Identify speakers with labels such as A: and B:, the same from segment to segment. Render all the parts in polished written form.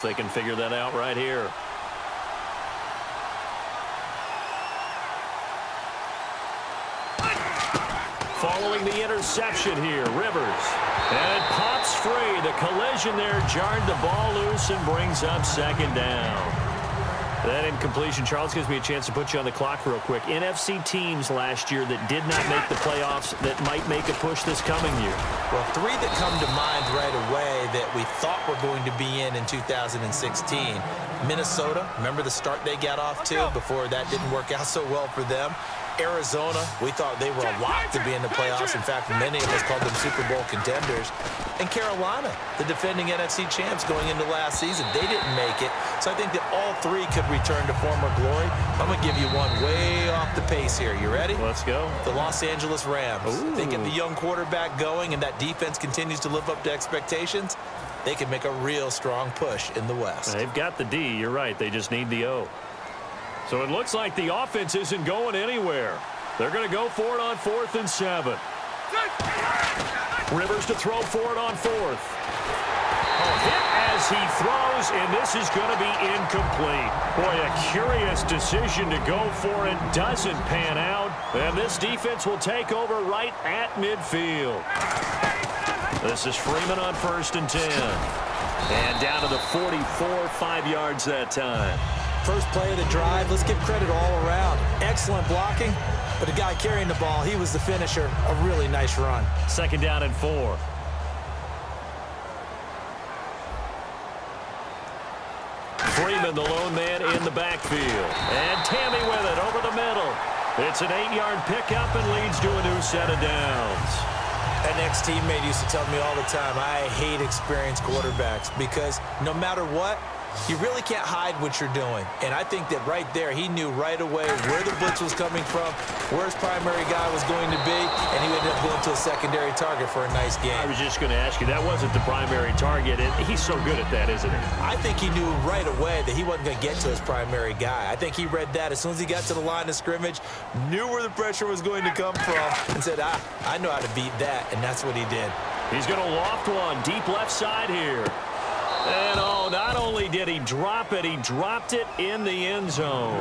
A: They can figure that out right here. Following the interception here, Rivers. And it pops free. The collision there jarred the ball loose and brings up second down. That incompletion, Charles, gives me a chance to put you on the clock real quick. NFC teams last year that did not make the playoffs that might make a push this coming year.
B: Well, three that come to mind right away that we thought were going to be in 2016. Minnesota, remember the start they got off to before that didn't work out so well for them. Arizona, we thought they were a lock to be in the playoffs. In fact, many of us called them Super Bowl contenders. And Carolina, the defending NFC champs going into last season, they didn't make it. So I think that all three could return to former glory. I'm going to give you one way off the pace here. You ready?
A: Let's go.
B: The Los Angeles Rams.
A: Ooh.
B: They get the young quarterback going, and that defense continues to live up to expectations. They can make a real strong push in the West.
A: They've got the D. You're right. They just need the O. So it looks like the offense isn't going anywhere. They're going to go for it on 4th and 7. Rivers to throw for it on 4th. Hit as he throws, and this is going to be incomplete. Boy, a curious decision to go for it. Doesn't pan out. And this defense will take over right at midfield. This is Freeman on 1st and 10. And down to the 44, 5 yards that time.
B: First play of the drive, let's give credit all around. Excellent blocking, but the guy carrying the ball, he was the finisher. A really nice run.
A: 2nd down and 4. Freeman, the lone man in the backfield. And Tammy with it over the middle. It's an 8-yard pickup and leads to a new set of downs.
B: An ex-teammate used to tell me all the time, I hate experienced quarterbacks because no matter what, you really can't hide what you're doing. And I think that right there, he knew right away where the blitz was coming from, where his primary guy was going to be, and he ended up going to a secondary target for a nice game.
A: I was just going to ask you, that wasn't the primary target, and he's so good at that, isn't he?
B: I think he knew right away that he wasn't going to get to his primary guy. I think he read that as soon as he got to the line of scrimmage, knew where the pressure was going to come from, and said, I know how to beat that, and that's what he did.
A: He's going to loft one deep left side here. And, oh, not only did he drop it, he dropped it in the end zone.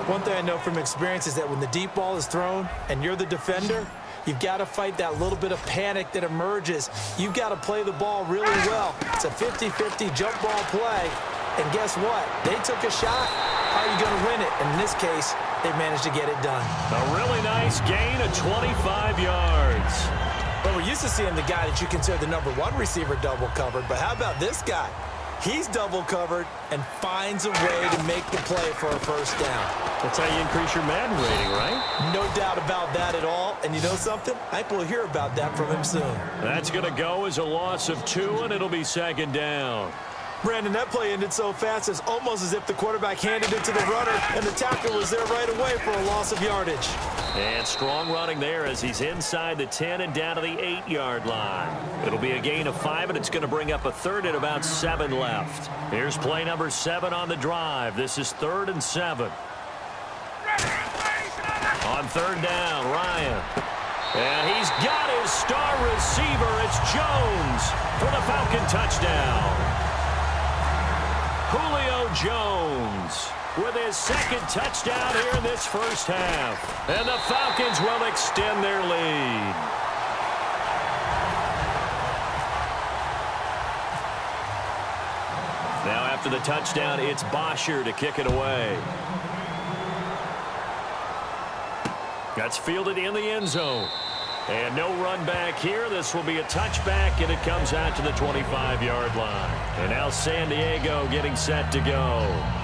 B: One thing I know from experience is that when the deep ball is thrown and you're the defender, you've got to fight that little bit of panic that emerges. You've got to play the ball really well. It's a 50-50 jump ball play. And guess what? They took a shot. How are you going to win it? And in this case, they managed to get it done.
A: A really nice gain of 25 yards.
B: Well, we're used to seeing the guy that you consider the #1 receiver double covered, but how about this guy? He's double covered and finds a way to make the play for a first down.
A: That's how you increase your Madden rating, right?
B: No doubt about that at all. And you know something? I think we'll hear about that from him soon.
A: That's going to go as a loss of 2, and it'll be 2nd down.
B: Brandon, that play ended so fast, it's almost as if the quarterback handed it to the runner, and the tackler was there right away for a loss of yardage.
A: And strong running there as he's inside the 10 and down to the 8-yard line. It'll be a gain of 5, and it's going to bring up a 3rd and about 7 left. Here's play number 7 on the drive. This is 3rd and 7. On 3rd down, Ryan. And he's got his star receiver. It's Jones for the Falcon touchdown. Julio Jones with his 2nd touchdown here in this first half. And the Falcons will extend their lead. Now after the touchdown, it's Bosher to kick it away. That's fielded in the end zone. And no run back here. This will be a touchback, and it comes out to the 25-yard line. And now San Diego getting set to go.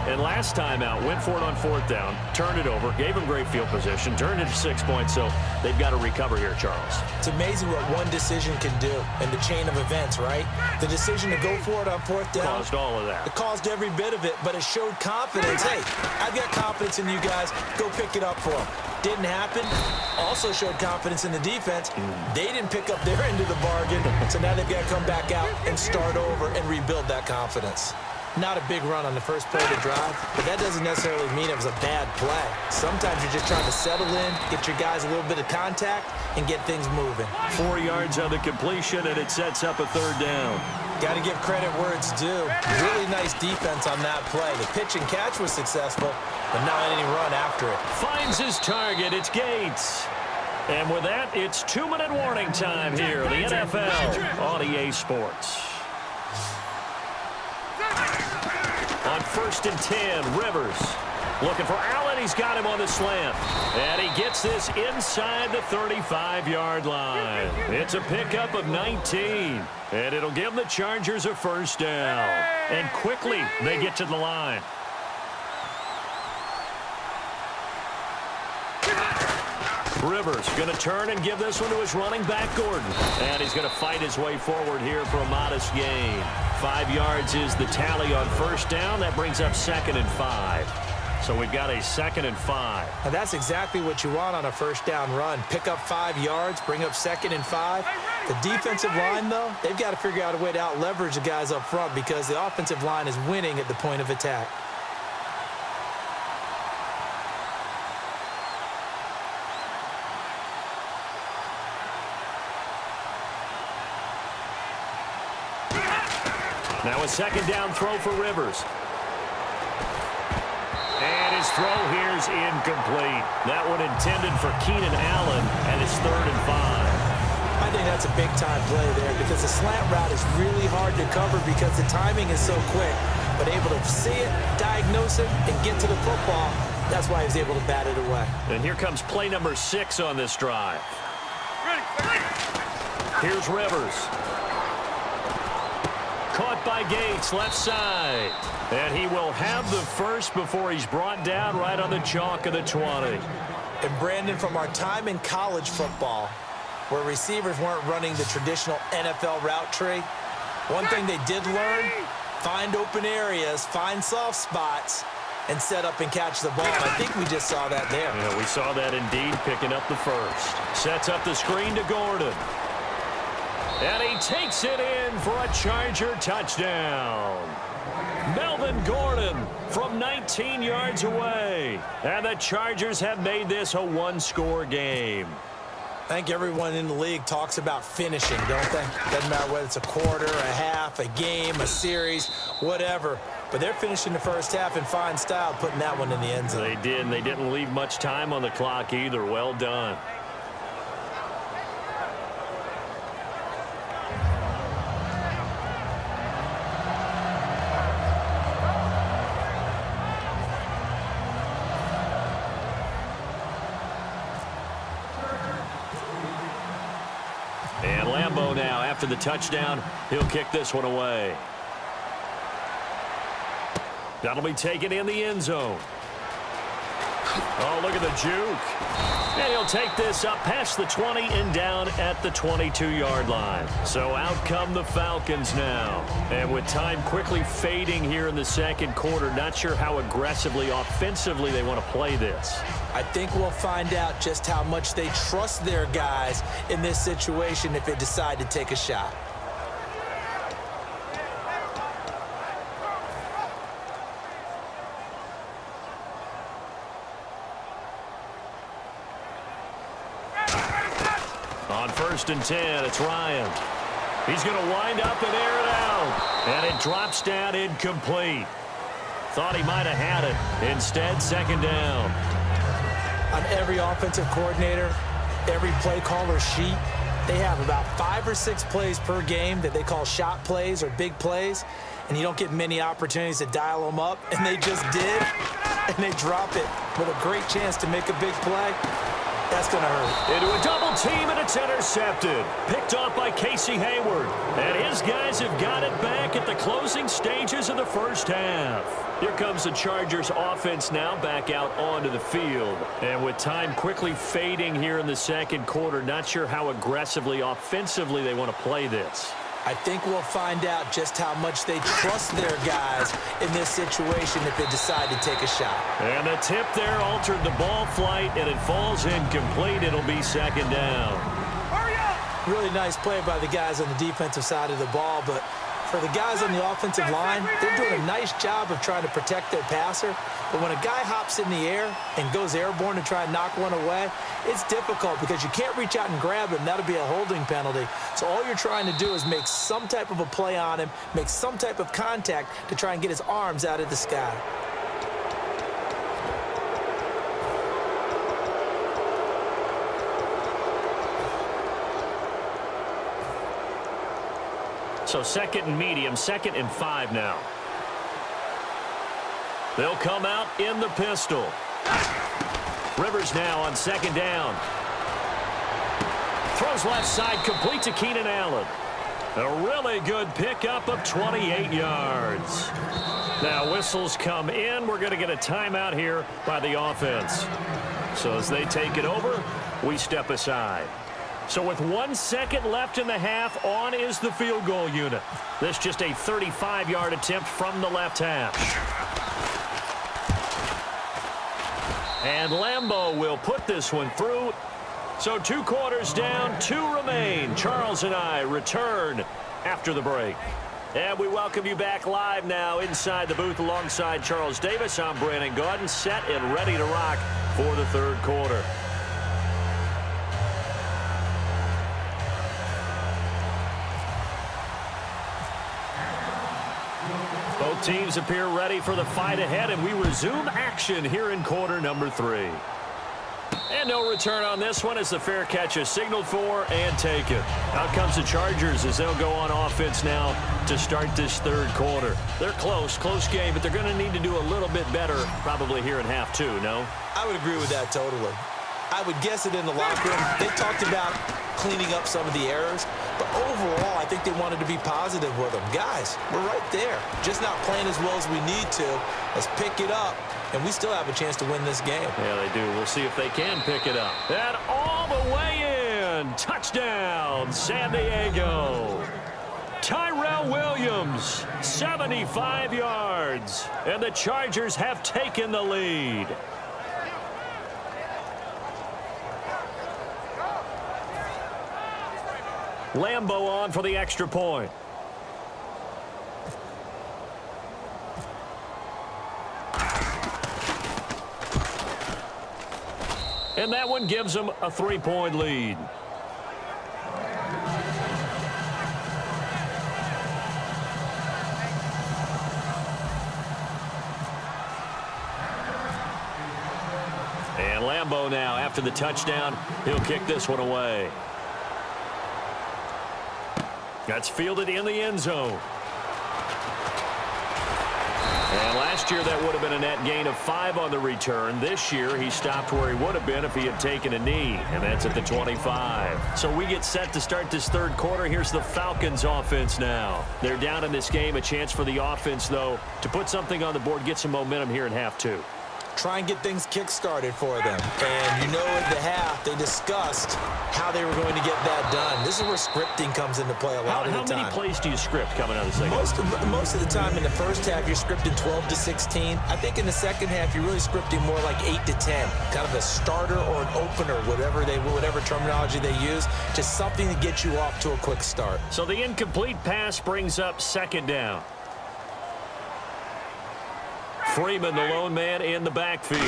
A: And last time out, went for it on 4th down, turned it over, gave him great field position, turned it to 6 points, so they've got to recover here, Charles.
B: It's amazing what one decision can do in the chain of events, right? The decision to go for it on 4th down.
A: Caused all of that.
B: It caused every bit of it, but it showed confidence. Hey, I've got confidence in you guys. Go pick it up for them. Didn't happen. Also showed confidence in the defense. They didn't pick up their end of the bargain, so now they've got to come back out and start over and rebuild that confidence. Not a big run on the first play of the drive, but that doesn't necessarily mean it was a bad play. Sometimes you're just trying to settle in, get your guys a little bit of contact, and get things moving.
A: 4 yards on the completion, and it sets up a 3rd down.
B: Got to give credit where it's due. Really nice defense on that play. The pitch and catch was successful, but not any run after it.
A: Finds his target. It's Gates. And with that, it's 2-minute warning time here in the NFL on EA Sports. On 1st and 10, Rivers. Looking for Allen. He's got him on the slant. And he gets this inside the 35-yard line. It's a pickup of 19. And it'll give the Chargers a first down. And quickly, they get to the line. Rivers going to turn and give this one to his running back, Gordon. And he's going to fight his way forward here for a modest gain. 5 yards is the tally on first down. That brings up 2nd and 5. So we've got a 2nd and 5.
B: And that's exactly what you want on a first down run. Pick up 5 yards, bring up 2nd and 5. The defensive line, though, they've got to figure out a way to out-leverage the guys up front because the offensive line is winning at the point of attack.
A: Now a 2nd down throw for Rivers. And his throw here is incomplete. That one intended for Keenan Allen, and it's 3rd and 5.
B: I think that's a big-time play there because the slant route is really hard to cover because the timing is so quick. But able to see it, diagnose it, and get to the football, that's why he was able to bat it away.
A: And here comes play number 6 on this drive. Here's Rivers. Caught by Gates, left side. And he will have the first before he's brought down right on the chalk of the 20.
B: And Brandon, from our time in college football, where receivers weren't running the traditional NFL route tree, one thing they did learn, find open areas, find soft spots, and set up and catch the ball. And I think we just saw that there.
A: Yeah, we saw that indeed, picking up the first. Sets up the screen to Gordon. And he takes it in for a Charger touchdown. Melvin Gordon from 19 yards away. And the Chargers have made this a one-score game.
B: I think everyone in the league talks about finishing, don't they? Doesn't matter whether it's a quarter, a half, a game, a series, whatever. But they're finishing the first half in fine style, putting that one in the end zone.
A: They did, and they didn't leave much time on the clock either. Well done. And Lambeau now, after the touchdown, he'll kick this one away. That'll be taken in the end zone. Oh, look at the juke. And he'll take this up past the 20 and down at the 22-yard line. So out come the Falcons now. And with time quickly fading here in the second quarter, not sure how aggressively, offensively they want to play this.
B: I think we'll find out just how much they trust their guys in this situation if they decide to take a shot.
A: On 1st and 10, it's Ryan. He's going to wind up and air it out. And it drops down incomplete. Thought he might have had it. Instead, 2nd down.
B: On every offensive coordinator, every play caller sheet, they have about 5 or 6 plays per game that they call shot plays or big plays, and you don't get many opportunities to dial them up, and they just did, and they drop it with a great chance to make a big play. That's going to hurt.
A: Into a double team, and it's intercepted. Picked off by Casey Hayward. And his guys have got it back at the closing stages of the first half. Here comes the Chargers offense now back out onto the field. And with time quickly fading here in the second quarter, not sure how aggressively, offensively they want to play this.
B: I think we'll find out just how much they trust their guys in this situation if they decide to take a shot.
A: And the tip there altered the ball flight, and it falls incomplete. It'll be 2nd down.
B: Really nice play by the guys on the defensive side of the ball, but For the guys on the offensive line, they're doing a nice job of trying to protect their passer. But when a guy hops in the air and goes airborne to try and knock one away, it's difficult because you can't reach out and grab him. That'll be a holding penalty. So all you're trying to do is make some type of a play on him, make some type of contact to try and get his arms out of the sky.
A: So second and medium, 2nd and 5 now. They'll come out in the pistol. Rivers now on 2nd down. Throws left side, complete to Keenan Allen. A really good pickup of 28 yards. Now whistles come in. We're going to get a timeout here by the offense. So as they take it over, we step aside. So with 1 second left in the half, on is the field goal unit. This just a 35-yard attempt from the left hash. And Lambeau will put this one through. So 2 quarters down, 2 remain. Charles and I return after the break. And we welcome you back live now inside the booth alongside Charles Davis. I'm Brandon Gaudin, set and ready to rock for the 3rd quarter. Both teams appear ready for the fight ahead, and we resume action here in quarter number 3. And no return on this one as the fair catch is signaled for and taken. Out comes the Chargers as they'll go on offense now to start this 3rd quarter. They're close game, but they're going to need to do a little bit better probably here in half 2, no?
B: I would agree with that totally. I would guess it in the locker room. They talked about cleaning up some of the errors, but overall, I think they wanted to be positive with them. Guys, we're right there. Just not playing as well as we need to. Let's pick it up, and we still have a chance to win this game.
A: Yeah, they do. We'll see if they can pick it up. And all the way in. Touchdown, San Diego. Tyrell Williams, 75 yards. And the Chargers have taken the lead. Lambeau on for the extra point. And that one gives them a 3-point lead. And Lambeau now, after the touchdown, he'll kick this one away. That's fielded in the end zone. And last year that would have been a net gain of 5 on the return. This year he stopped where he would have been if he had taken a knee, and that's at the 25. So we get set to start this 3rd quarter. Here's the Falcons offense now. They're down in this game. A chance for the offense, though, to put something on the board, get some momentum here in half 2.
B: Try and get things kick-started for them. And you know at the half, they discussed how they were going to get that done. This is where scripting comes into play a lot of the time.
A: How many plays do you script coming out of the second half?
B: Most of the time in the first half, you're scripting 12 to 16. I think in the second half, you're really scripting more like 8 to 10. Kind of a starter or an opener, whatever terminology they use. Just something to get you off to a quick start.
A: So the incomplete pass brings up 2nd down. Freeman, the lone man in the backfield.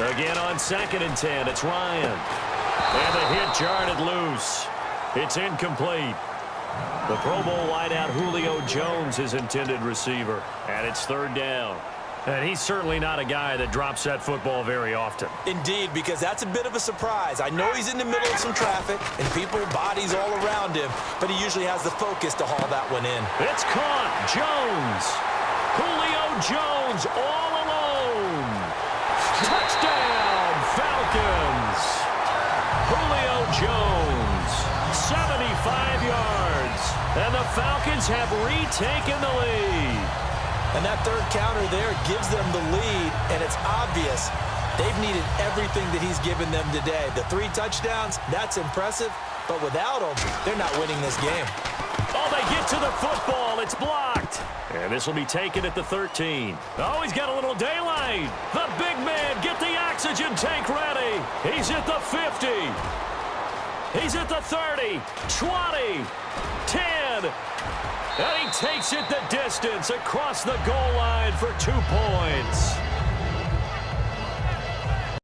A: Again on 2nd and 10, it's Ryan. And the hit jarred loose. It's incomplete. The Pro Bowl wideout Julio Jones, his intended receiver. And it's 3rd down. And he's certainly not a guy that drops that football very often.
B: Indeed, because that's a bit of a surprise. I know he's in the middle of some traffic and people, bodies all around him, but he usually has the focus to haul that one in.
A: It's caught. Jones. Julio Jones all alone. Touchdown, Falcons. Julio Jones, 75 yards. And the Falcons have retaken the lead.
B: And that 3rd counter there gives them the lead, and it's obvious they've needed everything that he's given them today. The 3 touchdowns, that's impressive, but without him, they're not winning this game.
A: Oh, they get to the football. It's blocked. And this will be taken at the 13. Oh, he's got a little daylight. The big man, get the oxygen tank ready. He's at the 50. He's at the 30, 20, 10. And he takes it the distance across the goal line for 2 points.